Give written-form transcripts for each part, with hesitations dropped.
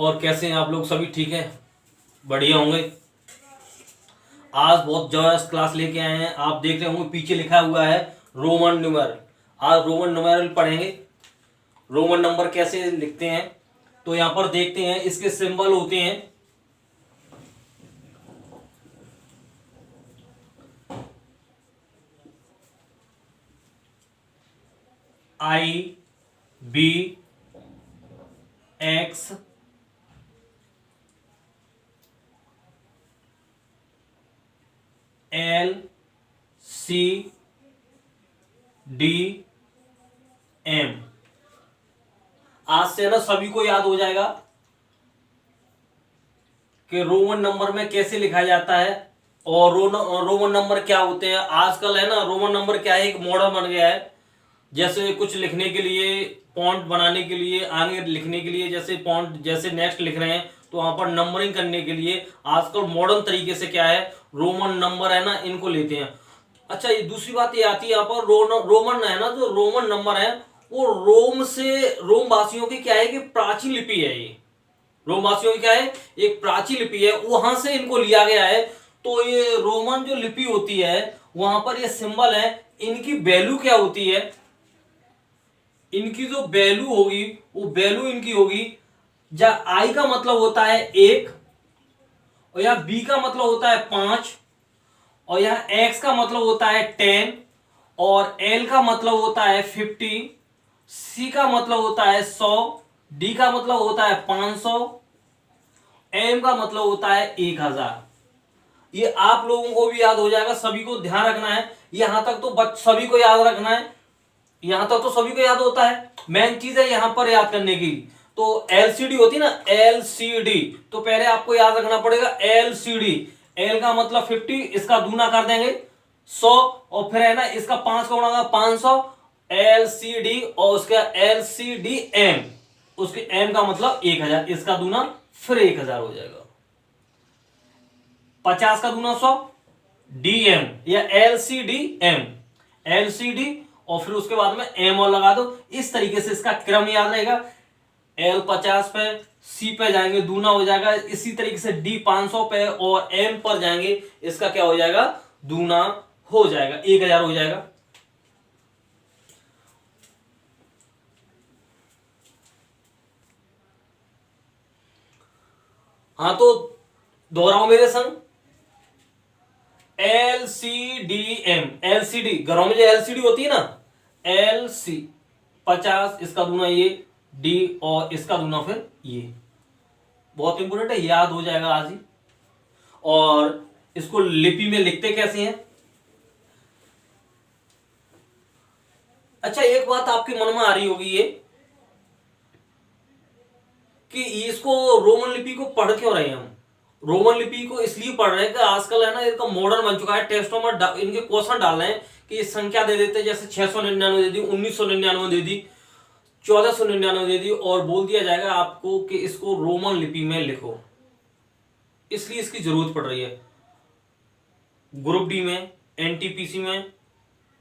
और कैसे हैं आप लोग? सभी ठीक हैं, बढ़िया होंगे। आज बहुत जबरदस्त क्लास लेके आए हैं। आप देख रहे होंगे पीछे लिखा हुआ है रोमन न्यूमेरल। आज रोमन न्यूमेरल पढ़ेंगे। रोमन नंबर कैसे लिखते हैं तो यहाँ पर देखते हैं, इसके सिंबल होते हैं आई, B, x, L, C, D, M. आज से ना सभी को याद हो जाएगा कि रोमन नंबर में कैसे लिखा जाता है और रोमन नंबर क्या होते हैं। आजकल है ना रोमन नंबर क्या है, एक मॉडल बन गया है। जैसे कुछ लिखने के लिए, फॉन्ट बनाने के लिए, आगे लिखने के लिए, जैसे फॉन्ट जैसे नेक्स्ट लिख रहे हैं तो वहां पर नंबरिंग करने के लिए आजकल मॉडर्न तरीके से क्या है, रोमन नंबर है ना, इनको लेते हैं। अच्छा, ये दूसरी बात ये आती है यहाँ पर, रोमन है ना, जो रोमन नंबर है वो रोम से, रोम वासियों की क्या है कि प्राचीन लिपि है। ये रोम वासियों की क्या है, एक प्राचीन लिपि है, वहां से इनको लिया गया है। तो ये रोमन जो लिपि होती है वहां पर ये सिंबल है, इनकी वैल्यू क्या होती है, इनकी जो वैल्यू होगी वो वैल्यू इनकी होगी, जब आई का मतलब होता है 1, और यहाँ बी का मतलब होता है 5, और यहाँ एक्स का मतलब होता है 10, और एल का मतलब होता है 50, सी का मतलब होता है 100, डी का मतलब होता है 500, एम का मतलब होता है 1000। ये आप लोगों को भी याद हो जाएगा, सभी को ध्यान रखना है। यहां तक तो सभी को याद रखना है, यहां तक तो सभी को याद होता है। मेन चीज है यहां पर याद करने की। तो एलसीडी होती है ना, एलसीडी, तो पहले आपको याद रखना पड़ेगा एलसीडी। एल का मतलब 50, इसका दूना कर देंगे 100, और फिर है ना इसका 5 का गुणा 500, एलसीडी, और उसका एलसीडी एम, उसके एम का मतलब 1000, इसका दूना फिर 1000 हो जाएगा। 50 का दूना 100, डीएम या एलसीडी एम, एलसीडी, और फिर उसके बाद में एम और लगा दो। इस तरीके से इसका क्रम याद रहेगा। एल 50 पे, सी पे जाएंगे दूना हो जाएगा, इसी तरीके से डी 500 पे और एम पर जाएंगे, इसका क्या हो जाएगा, दूना हो जाएगा, 1000 हो जाएगा। हाँ, तो दोहराओ मेरे संग, L C D M. LCD, घरों में जो एलसीडी होती है ना, एल सी 50, इसका दूना ये, डी, और इसका दूना फिर ये। बहुत इंपोर्टेंट है, याद हो जाएगा आज ही। और इसको लिपि में लिखते कैसे हैं। अच्छा, एक बात आपके मन में आ रही होगी ये कि इसको रोमन लिपि को पढ़ क्यों रहे हैं हम। रोमन लिपि को इसलिए पढ़ रहे हैं कि आजकल है ना इनका मॉडर्न बन चुका है। टेस्टों में इनके क्वेश्चन डाल रहे हैं कि ये संख्या दे देते हैं, जैसे 699 दे दी, 1999 दे दी, 1499 दे दी, और बोल दिया जाएगा आपको कि इसको रोमन लिपि में लिखो। इसलिए इसकी जरूरत पड़ रही है। ग्रुप डी में, एनटीपीसी में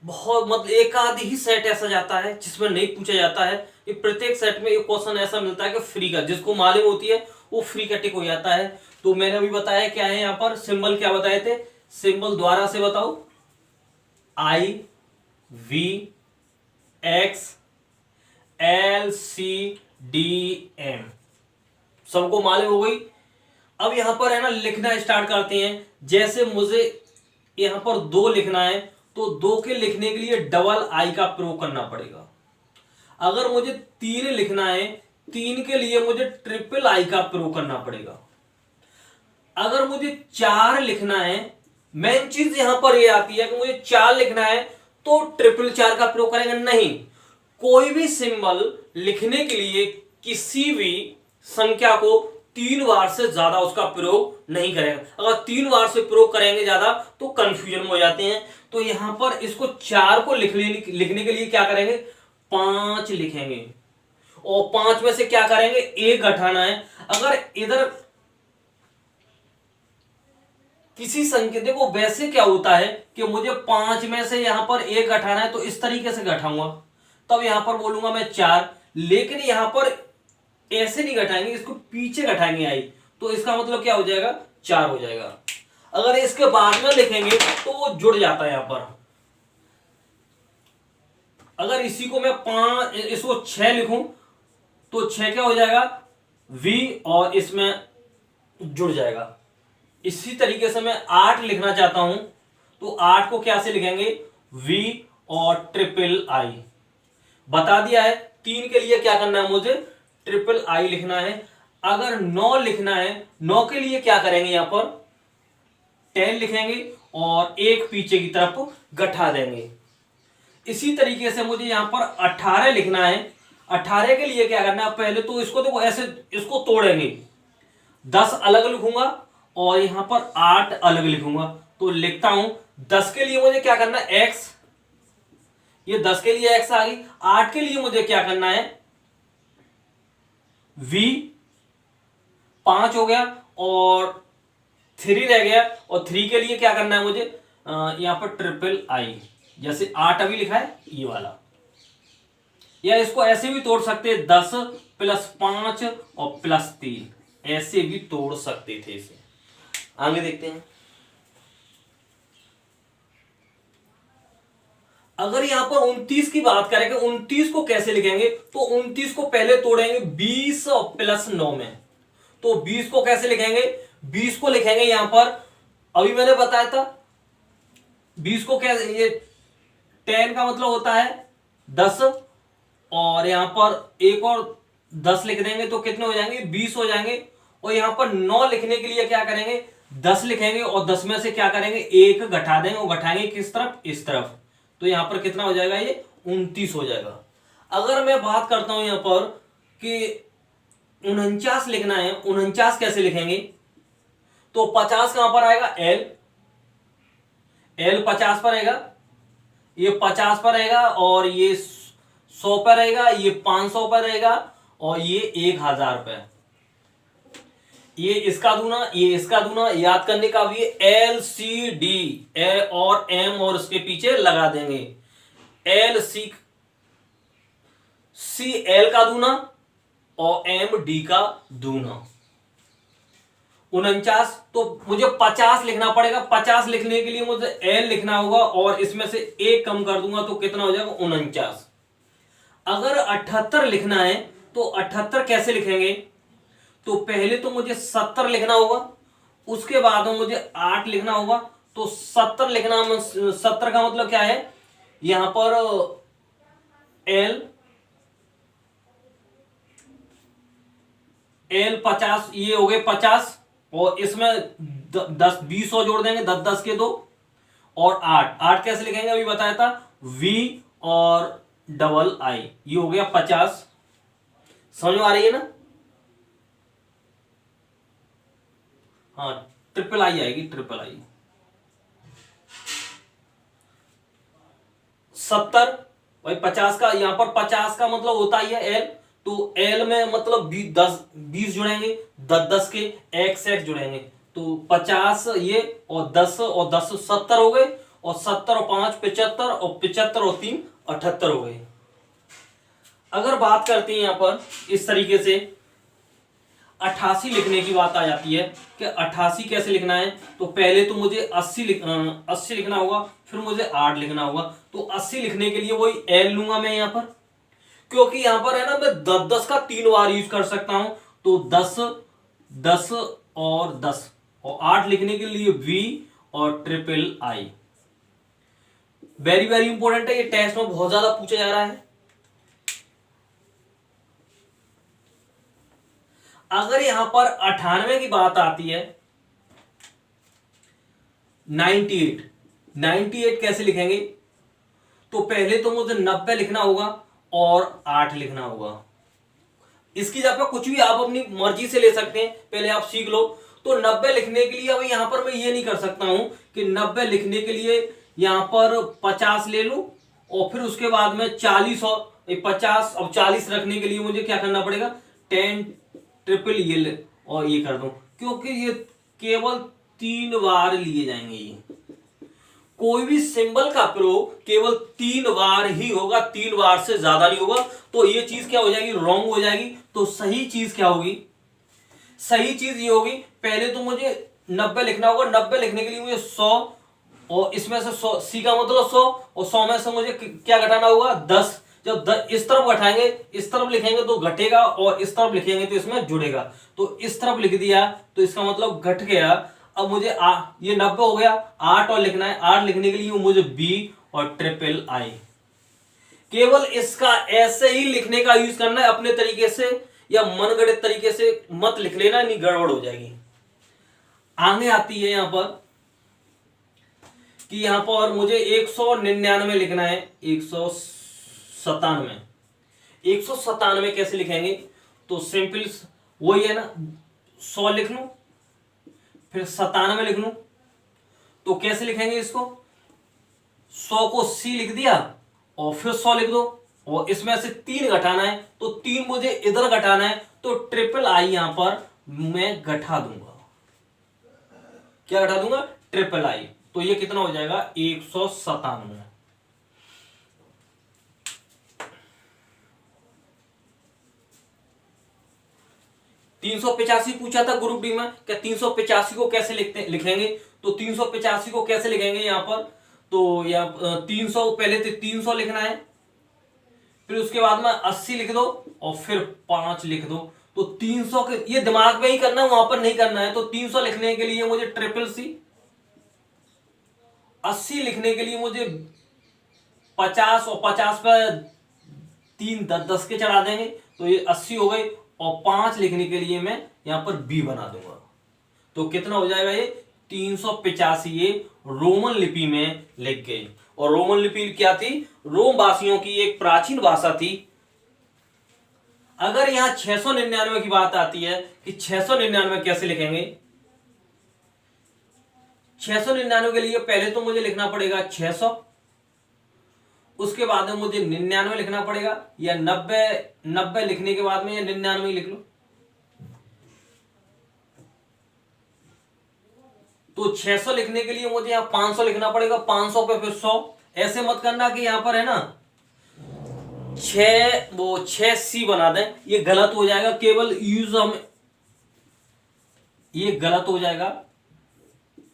बहुत, मतलब एक आधी ही सेट ऐसा जाता है जिसमें नहीं पूछा जाता है। ये प्रत्येक सेट में एक क्वेश्चन ऐसा मिलता है कि फ्री का, जिसको मालूम होती है वो फ्री का टिक हो जाता है। तो मैंने अभी बताया क्या है, यहां पर सिंबल क्या बताए थे, सिंबल द्वारा से बताओ, I, V, X, L, C, D, M, सबको मालूम हो गई। अब यहां पर है ना लिखना स्टार्ट करते हैं। जैसे मुझे यहां पर 2 लिखना है तो 2 के लिखने के लिए डबल आई का प्रयोग करना पड़ेगा। अगर मुझे 3 लिखना है, 3 के लिए मुझे ट्रिपल आई का प्रयोग करना पड़ेगा। अगर मुझे 4 लिखना है, मेन चीज यहां पर यह आती है कि मुझे 4 लिखना है तो ट्रिपल 4 का प्रयोग करेंगे नहीं। कोई भी सिंबल लिखने के लिए किसी भी संख्या को 3 बार से ज्यादा उसका प्रयोग नहीं करेंगे। अगर 3 बार से प्रयोग करेंगे ज्यादा तो कंफ्यूजन में हो जाते हैं। तो यहां पर इसको 4 को लिखने के लिए क्या करेंगे, 5 लिखेंगे, और 5 में से क्या करेंगे, 1 घटाना है। अगर इधर किसी संख्या, देखो वैसे क्या होता है कि मुझे 5 में से यहां पर 1 घटाना है तो इस तरीके से घटाऊंगा, तब यहां पर बोलूंगा मैं 4। लेकिन यहां पर ऐसे नहीं घटाएंगे, इसको पीछे घटाएंगे आई, तो इसका मतलब क्या हो जाएगा 4 हो जाएगा। अगर इसके बाद में लिखेंगे तो वो जुड़ जाता है यहां पर। अगर इसी को मैं 5 इसको 6 लिखूं तो 6 क्या हो जाएगा v और इसमें जुड़ जाएगा। इसी तरीके से मैं 8 लिखना चाहता हूं तो 8 को क्या से लिखेंगे v और ट्रिपल आई। बता दिया है 3 के लिए क्या करना है मुझे ट्रिपल आई लिखना है। अगर 9 लिखना है 9 के लिए क्या करेंगे यहां पर 10 लिखेंगे और एक पीछे की तरफ गठा देंगे। इसी तरीके से मुझे यहां पर 18 लिखना है। 18 के लिए क्या करना है पहले तो इसको देखो ऐसे इसको तोड़ेंगे 10 अलग लिखूंगा और यहां पर 8 अलग लिखूंगा। तो लिखता हूं 10 के लिए मुझे क्या करना है x, ये 10 के लिए x आ गई। 8 के लिए मुझे क्या करना है v 5 हो गया और 3 रह गया। और 3 के लिए क्या करना है मुझे यहां पर ट्रिपल आई, जैसे 8 अभी लिखा है ये वाला। या इसको ऐसे भी तोड़ सकते 10 + 5 और +3, ऐसे भी तोड़ सकते थे इसे। आगे देखते हैं। अगर यहां पर 29 की बात करें कि 29 को कैसे लिखेंगे तो 29 को पहले तोड़ेंगे 20 और +9 में। तो 20 को कैसे लिखेंगे 20 को लिखेंगे यहां पर अभी मैंने बताया था 20 को क्या ये 10 का मतलब होता है 10 और यहां पर एक और 10 लिख देंगे तो कितने हो जाएंगे 20 हो जाएंगे। और यहां पर 9 लिखने के लिए क्या करेंगे 10 लिखेंगे और 10 में से क्या करेंगे एक घटा देंगे और घटाएंगे किस तरफ इस तरफ। तो यहां पर कितना हो जाएगा ये 29 हो जाएगा। अगर मैं बात करता हूं यहां पर कि 49 लिखना है 49 कैसे लिखेंगे तो 50 कहां पर आएगा L 50 पर रहेगा, ये 50 पर रहेगा और ये 100 पर रहेगा, ये 500 पर रहेगा और ये 1000 पर। ये इसका दूना ये इसका दूना याद करने का भी LCD और M और उसके पीछे लगा देंगे। L का दूना और MD का दूना 49। तो मुझे 50 लिखना पड़ेगा। 50 लिखने के लिए मुझे L लिखना होगा और इसमें से एक कम कर दूंगा तो कितना हो जाएगा 49। अगर 78 लिखना है तो 78 कैसे लिखेंगे तो पहले तो मुझे 70 लिखना होगा, उसके बाद में मुझे 8 लिखना होगा। तो 70 लिखना 70 का मतलब क्या है यहां पर L 50 ये हो गए 50 और इसमें 10 20 और जोड़ देंगे 10 10 के 2 और 8 कैसे लिखेंगे अभी बताया था V और डबल आई, ये हो गया 50। समझ में आ रही है ना। हाँ ट्रिपल आई आएगी ट्रिपल आई। 70 भाई 50 का यहां पर 50 का मतलब होता ही है L, तो L में मतलब 20 जुड़ेंगे 10 10 के x जुड़ेंगे तो 50 ये और 10 और 10 70 हो गए और 70 और 5 75 और 75 और 3 78 हो गए। अगर बात करते हैं यहां पर इस तरीके से 88 लिखने की बात आ जाती है कि 88 कैसे लिखना है तो पहले तो मुझे 80 लिखना होगा, फिर मुझे 8 लिखना होगा। तो 80 लिखने के लिए वही L लूंगा मैं यहां पर, क्योंकि यहां पर है ना मैं 10 10 का 3 बार यूज कर सकता हूं। तो 10 10 और 10 और 8 लिखने के लिए V और triple I. Very very important है, ये टेस्ट में बहुत ज्यादा पूछा जा रहा है। अगर यहां पर 98 की बात आती है 98 कैसे लिखेंगे तो पहले तो मुझे 90 लिखना होगा और 8 लिखना होगा। इसकी जगह कुछ भी आप अपनी मर्जी से ले सकते हैं, पहले आप सीख लो। तो 90 लिखने के लिए अब यहां पर मैं ये नहीं कर सकता हूं कि 90 लिखने के लिए यहां पर 50 ले लूं और फिर उसके बाद में 40 और 50 और 40 रखने के लिए मुझे क्या करना पड़ेगा 10 ट्रिपल ये और ये कर दूं, क्योंकि ये केवल 3 बार लिए जाएंगे। ये कोई भी सिंबल का प्रयोग केवल 3 बार ही होगा, 3 बार से ज्यादा नहीं होगा। तो ये चीज क्या हो जाएगी, रॉन्ग हो जाएगी। तो सही चीज क्या होगी, सही चीज ये होगी, पहले तो मुझे 90 लिखना होगा। 90 लिखने के लिए मुझे 100 और इसमें से 100, सी का मतलब 100, और 100 में से मुझे क्या घटाना होगा, 10। जब इस तरफ घटाएंगे, इस तरफ लिखेंगे तो घटेगा, और इस तरफ लिखेंगे तो इसमें जुड़ेगा। तो इस तरफ लिख दिया तो इसका मतलब घट गया। अब मुझे ये 90 हो गया, 8 और लिखना है। 8 लिखने के लिए मुझे बी और ट्रिपल आई। केवल इसका ऐसे ही लिखने का यूज करना है अपने तरीके से, या मनगढ़ंत तरीके से मत लिख लेना, नहीं गड़बड़ हो जाएगी। आगे आती है यहां पर कि यहां पर मुझे 199 लिखना है। 197, 197 कैसे लिखेंगे, तो सिंपल वही है ना, 100 लिख लू, फिर 97 लिख लू। तो कैसे लिखेंगे इसको, 100 को सी लिख दिया और फिर 100 लिख दो, और इसमें से 3 घटाना है, तो 3 मुझे इधर घटाना है, तो ट्रिपल आई यहां पर मैं घटा दूंगा। क्या घटा दूंगा, ट्रिपल आई। तो ये कितना हो जाएगा, 197। 385 पूछा था ग्रुप डी में, क्या 385 को कैसे लिखेंगे। तो 385 को कैसे लिखेंगे यहां पर, तो यहाँ 300 पहले तो 300 लिखना है, फिर उसके बाद में 80 लिख दो और फिर 5 लिख दो। तो 300 के ये दिमाग में ही करना है, वहां पर नहीं करना है। तो 300 लिखने के लिए मुझे ट्रिपल सी, 80 लिखने के लिए मुझे 50, और 50 पर 3 10 10 के चढ़ा देंगे, तो ये 80 हो गई। और 5 लिखने के लिए मैं यहां पर बी बना दूंगा। तो कितना हो जाएगा, ये 385 ये रोमन लिपि में लिख गई। और रोमन लिपि क्या थी, रोम वासियों की एक प्राचीन भाषा थी। अगर यहां 699 की बात आती है कि 699 कैसे लिखेंगे, 699 के लिए पहले तो मुझे लिखना पड़ेगा 600, उसके बाद में मुझे 99 लिखना पड़ेगा, या 90 लिखने के बाद में या 99 लिख लो। तो 600 लिखने के लिए मुझे यहां 500 लिखना पड़ेगा, 500 पे फिर 100। ऐसे मत करना कि यहां पर है ना 6 सी बना दें, ये गलत हो जाएगा। केवल यूज हम, ये गलत हो जाएगा,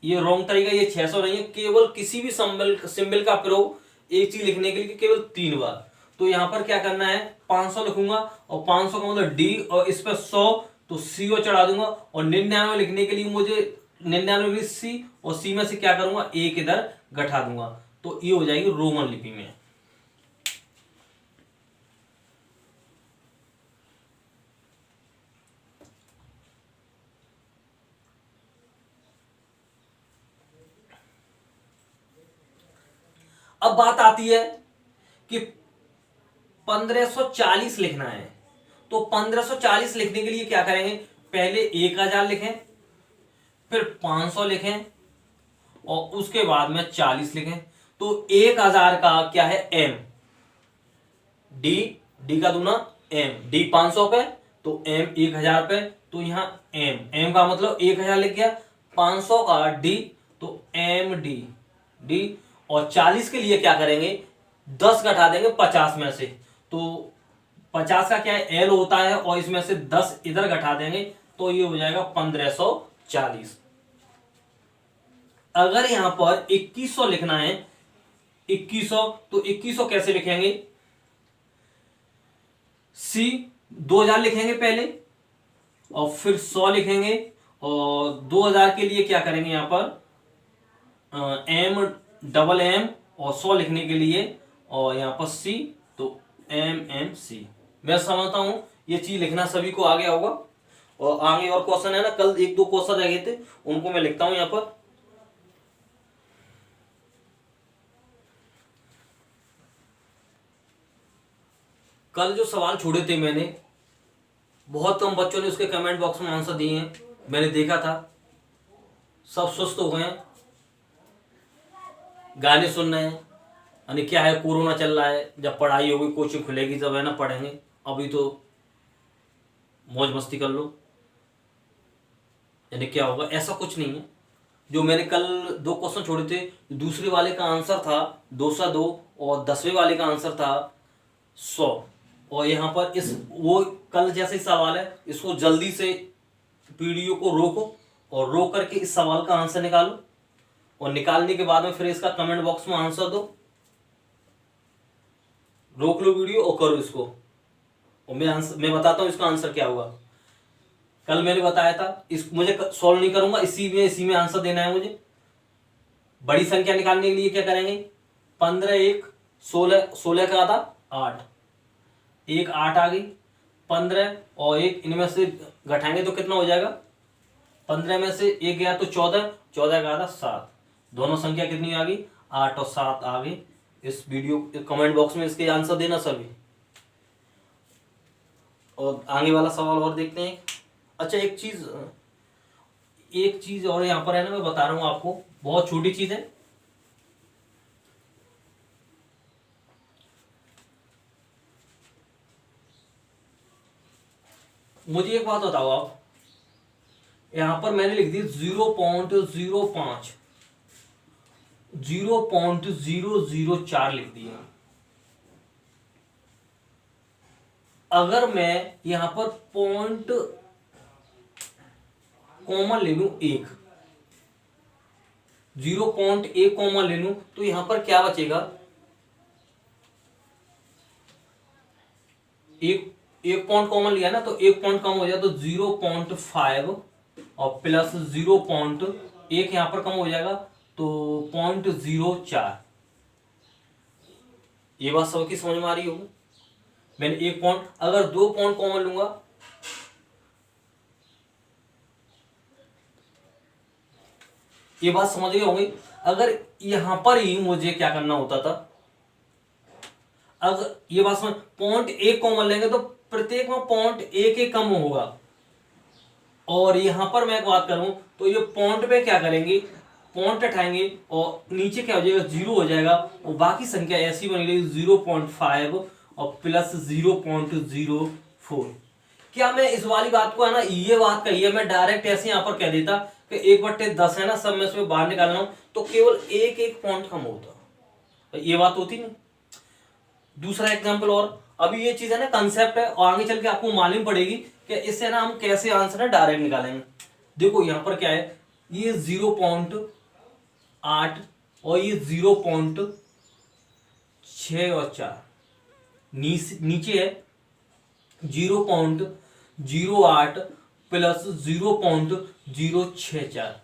ये रॉन्ग तरीका। ये 600 नहीं है, केवल किसी भी सिंबल का प्रयोग एक चीज लिखने के लिए केवल 3 बार। तो यहां पर क्या करना है, 500 लिखूंगा, और 500 का मतलब डी, और इस पर 100 तो सी ओ चढ़ा दूंगा। और 99 लिखने के लिए मुझे 99 सी, और सी में से क्या करूंगा, एक इधर घटा दूंगा। तो ये हो जाएगी रोमन लिपि में। अब बात आती है कि 1540 लिखना है। तो 1540 लिखने के लिए क्या करेंगे, पहले 1000 लिखें, फिर 500 लिखें, और उसके बाद में 40 लिखें। तो 1000 का क्या है, एम, डी का दूना एम, डी 500 पे, तो एम 1000 पे। तो यहां एम का मतलब 1000 लिख गया, 500 का डी, तो एम डी। और 40 के लिए क्या करेंगे, 10 घटा देंगे 50 में से। तो 50 का क्या है, एल होता है, और इसमें से 10 इधर घटा देंगे, तो ये हो जाएगा 1540। अगर यहां पर 2100 लिखना है, 2100, तो 2100 कैसे लिखेंगे, सी 2000 लिखेंगे पहले, और फिर 100 लिखेंगे, और 2000 के लिए क्या करेंगे यहां पर एम डबल एम, और 100 लिखने के लिए, और यहां पर सी, तो एम सी। मैं समझता हूं ये चीज लिखना सभी को आ गया होगा। और आगे और क्वेश्चन है ना, कल 1-2 क्वेश्चन रह गए थे, उनको मैं लिखता हूं यहां पर। कल जो सवाल छोड़े थे मैंने, बहुत कम बच्चों ने उसके कमेंट बॉक्स में आंसर दिए हैं, मैंने देखा था। सब सुस्त हो गए हैं, गाने सुन रहे हैं, यानी क्या है, कोरोना चल रहा है, जब पढ़ाई होगी, कोचिंग खुलेगी, जब है ना पढ़ेंगे। अभी तो मौज मस्ती कर लो, यानी क्या होगा, ऐसा कुछ नहीं है। जो मैंने कल 2 क्वेश्चन छोड़े थे, दूसरे वाले का आंसर था 202 और 10वें वाले का आंसर था 100। और यहाँ पर इस वो कल जैसे ही सवाल है, इसको जल्दी से वीडियो को रोको और रोक करके इस सवाल का आंसर निकालो, और निकालने के बाद में फिर इसका कमेंट बॉक्स में आंसर दो। रोक लो वीडियो और करो इसको, और मैं बताता हूं इसका आंसर क्या होगा। कल मैंने बताया था, इस मुझे सॉल्व नहीं करूंगा, इसी में आंसर देना है मुझे। बड़ी संख्या निकालने के लिए क्या करेंगे, 15 1 16, 16 का आधा 8, 1 8 आ गई, 15 और 1 इनमें से घटाएंगे तो कितना हो जाएगा, 15 में से 1 गया तो 14, 14 का आधा 7, दोनों संख्या कितनी आ गई, 8 और 7 आ गई। इस वीडियो कमेंट बॉक्स में इसके आंसर देना सभी। और आगे वाला सवाल और देखते हैं। अच्छा, एक चीज और यहाँ पर है ना, मैं बता रहा हूं आपको, बहुत छोटी चीज है। मुझे एक बात बताओ आप, यहां पर मैंने लिख दी 0.05, 0.004 लिख दिया। अगर मैं यहां पर पॉइंट कॉमन ले लूं 1, 0.1 कॉमन ले लूं तो यहां पर क्या बचेगा, एक पॉइंट कॉमन लिया ना, तो 1 पॉइंट कम हो जाए तो 0.5 और प्लस 0.1 यहां पर कम हो जाएगा तो 0.04। ये बात सबकी समझ में आ रही होगी। मैंने 1 पॉइंट, अगर 2 पॉइंट कॉमन लूंगा, ये बात समझ गए होंगे। अगर यहां पर ही मुझे क्या करना होता था, अगर ये बात समझ, 0.1 कॉमन लेंगे तो प्रत्येक में 0.1 कम होगा। और यहां पर मैं एक बात करूं तो ये पॉइंट पे क्या करेंगे, पॉइंट उठाएंगे और नीचे क्या हो जाएगा, 0 हो जाएगा, और बाकी संख्या ऐसी बनी रहेगी 0.5 और प्लस 0.04। क्या मैं इस वाली बात को है ना, ये बात कही है, मैं डायरेक्ट ऐसे यहां पर कह देता कि 1/10 है ना, सब में से बाहर निकालना हूं तो केवल एक पॉइंट कम होता, ये बात होती नहीं। दूसरा एग्जाम्पल, और अभी ये चीज है ना कंसेप्ट है, और आगे चल के आपको मालूम पड़ेगी कि इससे ना हम कैसे आंसर है डायरेक्ट निकालेंगे। देखो यहां पर क्या है, ये 0.8 और ये 0.6 और 4, नीचे है 0.08 प्लस 0.064।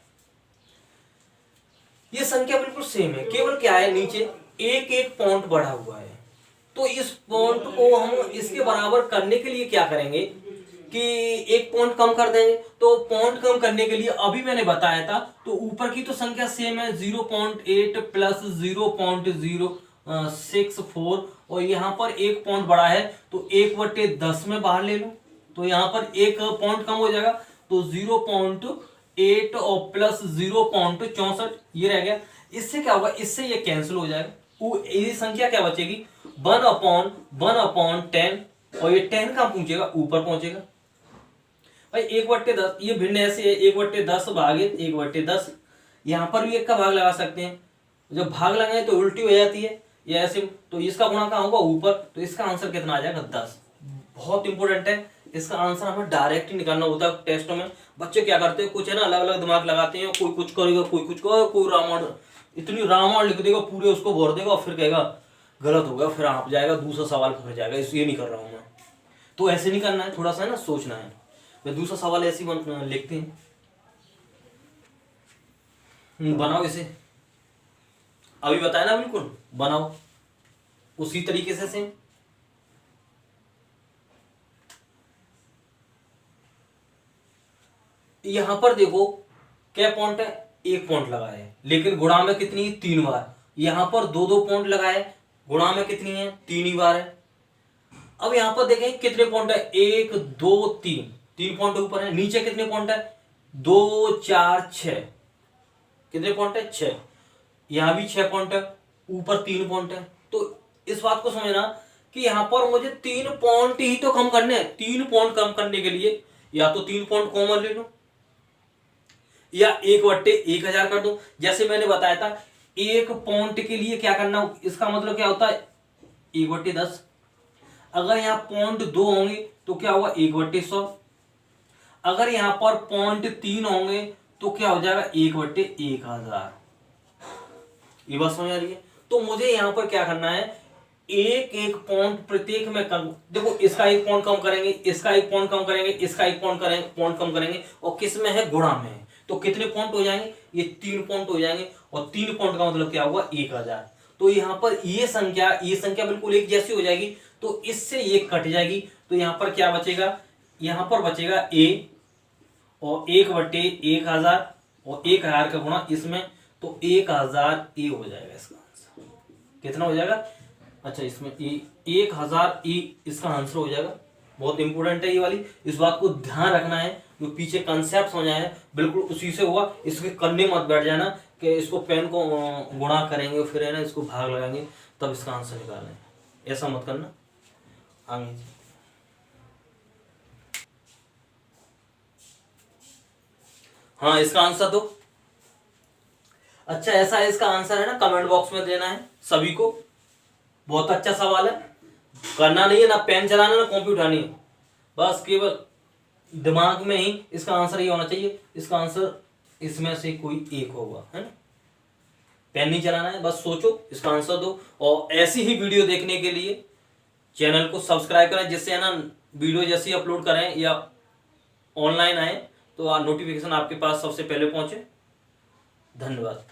ये संख्या बिल्कुल सेम है, केवल क्या है नीचे एक पॉइंट बढ़ा हुआ है। तो इस पॉइंट को हम इसके बराबर करने के लिए क्या करेंगे कि 1 पॉइंट कम कर देंगे। तो पॉइंट कम करने के लिए अभी मैंने बताया था, तो ऊपर की तो संख्या सेम है 0.8 प्लस 0.064, और यहाँ पर 1 पॉइंट बढ़ा है तो 1/10 में बाहर ले लो, तो यहाँ पर 1 पॉइंट कम हो जाएगा, तो 0.8 और प्लस 0.64 ये रह गया। इससे क्या होगा, इससे ये कैंसिल हो जाएगा, ये संख्या क्या बचेगी, 1/10, और ये 10 कहाँ पहुंचेगा, ऊपर पहुंचेगा। भाई 1/10 ये भिन्न ऐसे है, 1/10 भागे 1/10, यहां पर भी 1 का भाग लगा सकते हैं। जब भाग लगाए तो उल्टी हो जाती है, ये ऐसे, तो इसका गुणा कहाँ होगा, ऊपर, तो इसका आंसर कितना आ जाएगा, 10। बहुत इंपॉर्टेंट है, इसका आंसर हमें डायरेक्ट ही निकालना होता है। टेस्टों में बच्चे क्या करते हैं, कुछ है ना अलग अलग दिमाग लगाते हैं, कोई कुछ करेगा, कोई कुछ करेगा, कोई रामायण, इतनी रामायण लिख देगा पूरे, उसको भर देगा और फिर कहेगा गलत होगा, फिर आप जाएगा दूसरा सवाल फिर जाएगा, ये नहीं कर रहा हूं मैं। तो ऐसे नहीं करना है, थोड़ा सा है ना सोचना है। मैं दूसरा सवाल ऐसे ही लिखते हैं, बनाओ इसे, अभी बताया ना, बिल्कुल बनाओ उसी तरीके से सेम। यहां पर देखो क्या पॉइंट है, 1 पॉइंट लगाया है, लेकिन गुणा में कितनी, 3 बार। यहां पर 2 पॉइंट लगाए, गुणा में कितनी है, 3 ही बार है। अब यहां पर देखें कितने पॉइंट है, 1 2 3 पॉइंट ऊपर है, नीचे कितने पॉइंट है, 2 4 6, कितने पॉइंट है, 6। यहां भी 6 पॉइंट है, ऊपर 3 पॉइंट है। तो इस बात को समझना कि यहां पर मुझे 3 पॉइंट ही तो कम करने हैं। 3 पॉइंट कम करने के लिए या तो 3 पॉइंट कॉमन ले लो, या 1/1000 कर दूं। जैसे मैंने बताया था 1 पॉइंट के लिए क्या करना, इसका मतलब क्या होता है 1/10। अगर यहाँ 0.2 होंगे तो क्या होगा 1/100। अगर यहाँ पर 0.3 होंगे तो क्या हो जाएगा 1/1000। ये बात समझ आ रही है। तो मुझे यहां पर क्या करना है, एक एक पॉइंट प्रत्येक में कम, देखो इसका 1 पॉइंट कम करेंगे, इसका 1 पॉइंट कम करेंगे, इसका 1 पॉइंट कम करेंगे, और किस में है, गुणा में है। तो कितने पॉइंट हो जाएंगे, ये 3 पॉइंट हो जाएंगे, और 3 पॉइंट का मतलब क्या हुआ 1000। तो यहां पर ये संख्या बिल्कुल एक जैसी हो जाएगी, तो इससे ये कट जाएगी। तो यहां पर क्या बचेगा, यहां पर बचेगा ए, और 1/1000, और 1000 का गुणा इसमें, तो 1000 ए हो जाएगा इसका आंसर। कितना हो जाएगा, अच्छा इसमें ए 1000 ए इसका आंसर हो जाएगा। बहुत इंपॉर्टेंट है ये वाली, इस बात को ध्यान रखना है। जो पीछे कंसेप्ट समझाया है बिल्कुल उसी से हुआ, इसके करने मत बैठ जाना कि इसको पेन को गुणा करेंगे फिर है ना इसको भाग लगाएंगे तब इसका आंसर निकालेंगे, ऐसा मत करना। आगे हाँ, इसका आंसर दो। अच्छा ऐसा है, इसका आंसर है ना कमेंट बॉक्स में देना है सभी को। बहुत अच्छा सवाल है, करना नहीं है, ना पेन चलाना ना कॉपी उठानी है, बस केवल दिमाग में ही इसका आंसर ये होना चाहिए, इसका आंसर इसमें से कोई एक होगा, है ना। पेन नहीं चलाना है, बस सोचो इसका आंसर दो। और ऐसी ही वीडियो देखने के लिए चैनल को सब्सक्राइब करें, जिससे है ना वीडियो जैसी अपलोड करें या ऑनलाइन आए तो नोटिफिकेशन आपके पास सबसे पहले पहुंचे। धन्यवाद।